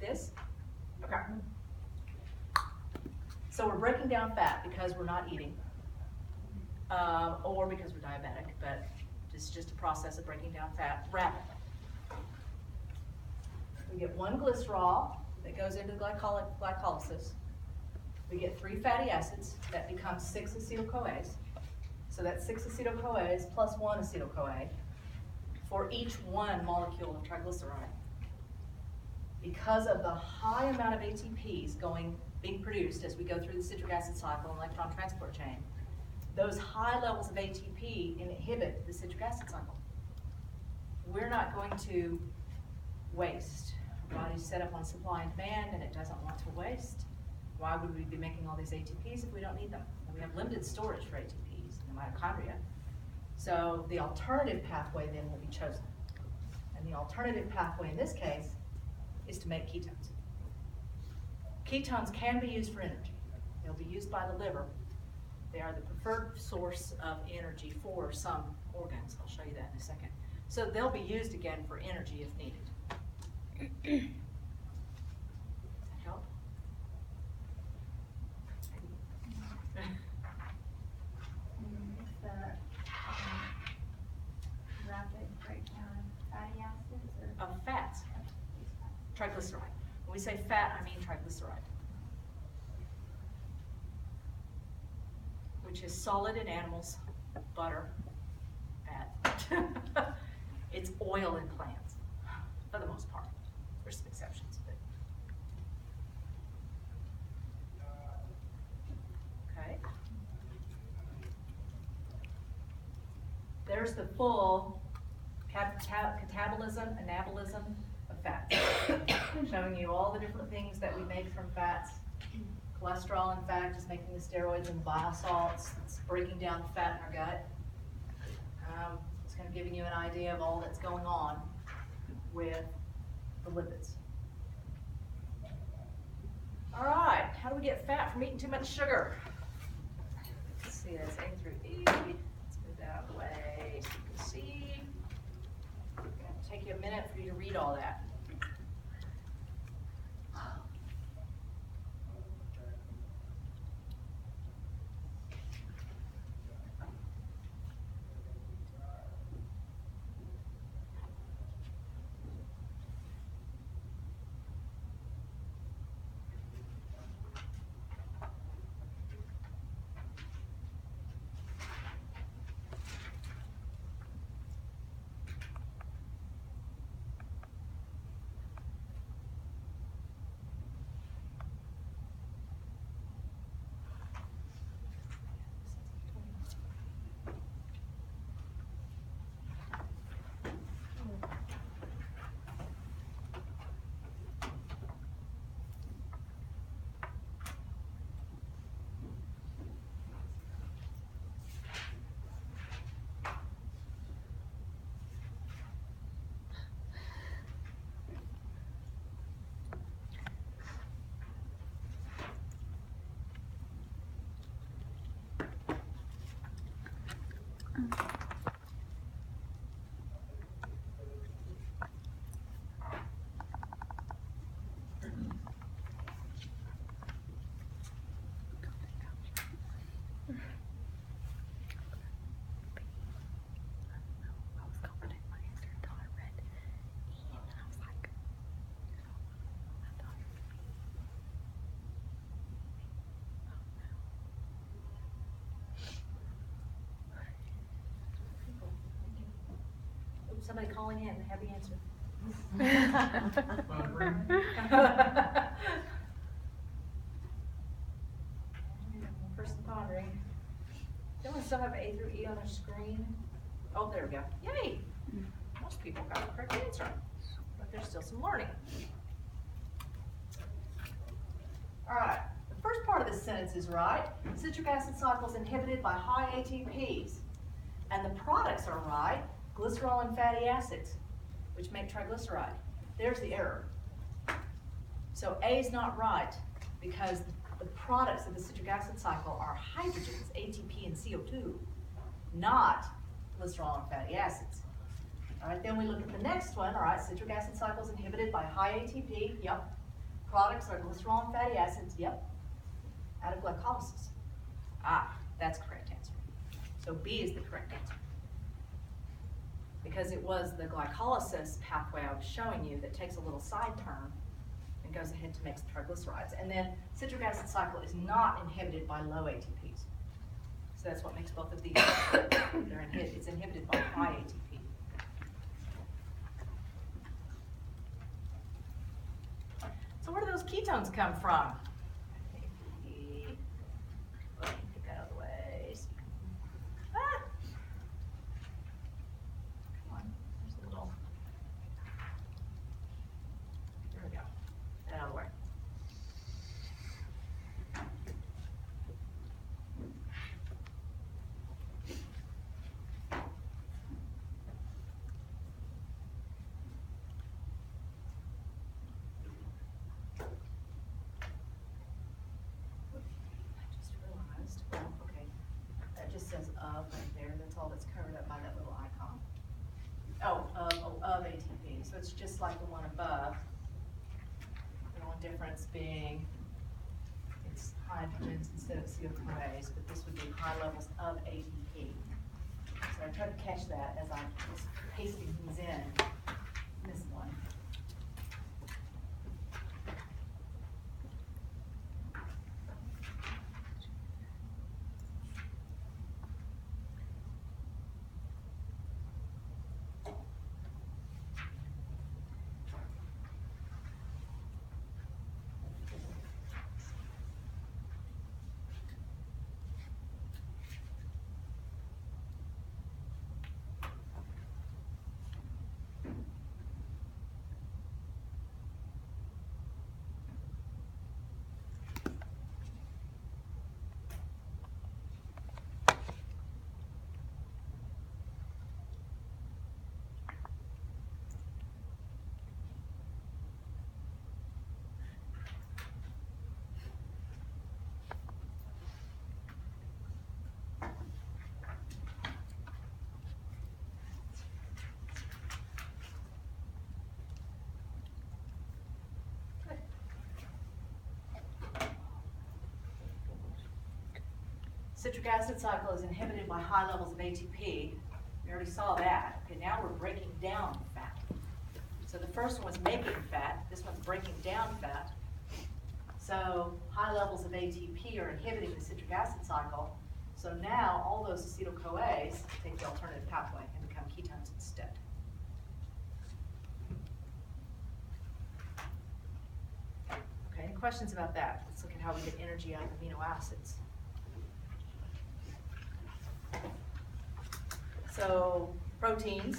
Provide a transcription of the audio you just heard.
This? Okay. So we're breaking down fat because we're not eating, or because we're diabetic, but it's just a process of breaking down fat rapidly. We get one glycerol that goes into glycolysis. We get 3 fatty acids that become 6 acetyl-CoAs. So that's 6 acetyl-CoAs plus 1 acetyl-CoA for each 1 molecule of triglyceride. Because of the high amount of ATPs being produced as we go through the citric acid cycle and electron transport chain, those high levels of ATP inhibit the citric acid cycle. We're not going to waste. Our body's set up on supply and demand, and it doesn't want to waste. Why would we be making all these ATPs if we don't need them? And we have limited storage for ATPs in the mitochondria. So the alternative pathway then will be chosen. And the alternative pathway in this case is to make ketones. Ketones can be used for energy. They'll be used by the liver. They are the preferred source of energy for some organs. I'll show you that in a second. So they'll be used again for energy if needed. Does that help? It's the rapid breakdown of fatty acids or Of fats. Triglyceride. When we say fat, I mean triglyceride, which is solid in animals, butter, fat. It's oil in plants, for the most part. There's some exceptions. Okay. There's the full catabolism, anabolism of fats, showing you all the different things that we make from fats. Cholesterol, in fact, is making the steroids and bile salts. It's breaking down the fat in our gut. It's kind of giving you an idea of all that's going on with the lipids. All right, how do we get fat from eating too much sugar? Let's see, that's A through E. Let's move that out of the way so you can see. It's going to take you a minute for you to read all that. Somebody calling in, have the answer. Person pondering. Don't still have A through E on their screen? Oh, there we go. Yay! Most people got the correct answer, but there's still some learning. All right, the first part of this sentence is right. Citric acid cycle is inhibited by high ATPs, and the products are right. Glycerol and fatty acids, which make triglyceride. There's the error. So A is not right because the products of the citric acid cycle are hydrogens, ATP and CO2, not glycerol and fatty acids. All right, then we look at the next one. All right, citric acid cycle is inhibited by high ATP. Yep. products are glycerol and fatty acids, yep, out of glycolysis. Ah, that's the correct answer. So B is the correct answer. Because it was the glycolysis pathway I was showing you that takes a little side turn and goes ahead to make some triglycerides. And then citric acid cycle is not inhibited by low ATPs. So that's what makes both of these. It's inhibited by high ATP. So where do those ketones come from? Get that out of the way. Ah! Come on, there's a little. There we go. Get that out of the way. Says of right there, that's all that's covered up by that little icon. Of ATP, so it's just like the one above. The only difference being it's hydrogens instead of acetyl-CoAs, but this would be high levels of ATP. So I tried to catch that as I was pasting these in. This one. Citric acid cycle is inhibited by high levels of ATP. We already saw that. Okay, now we're breaking down fat. So the first one was making fat. This one's breaking down fat. So high levels of ATP are inhibiting the citric acid cycle. So now all those acetyl-CoAs take the alternative pathway and become ketones instead. Okay, any questions about that? Let's look at how we get energy out of amino acids. So proteins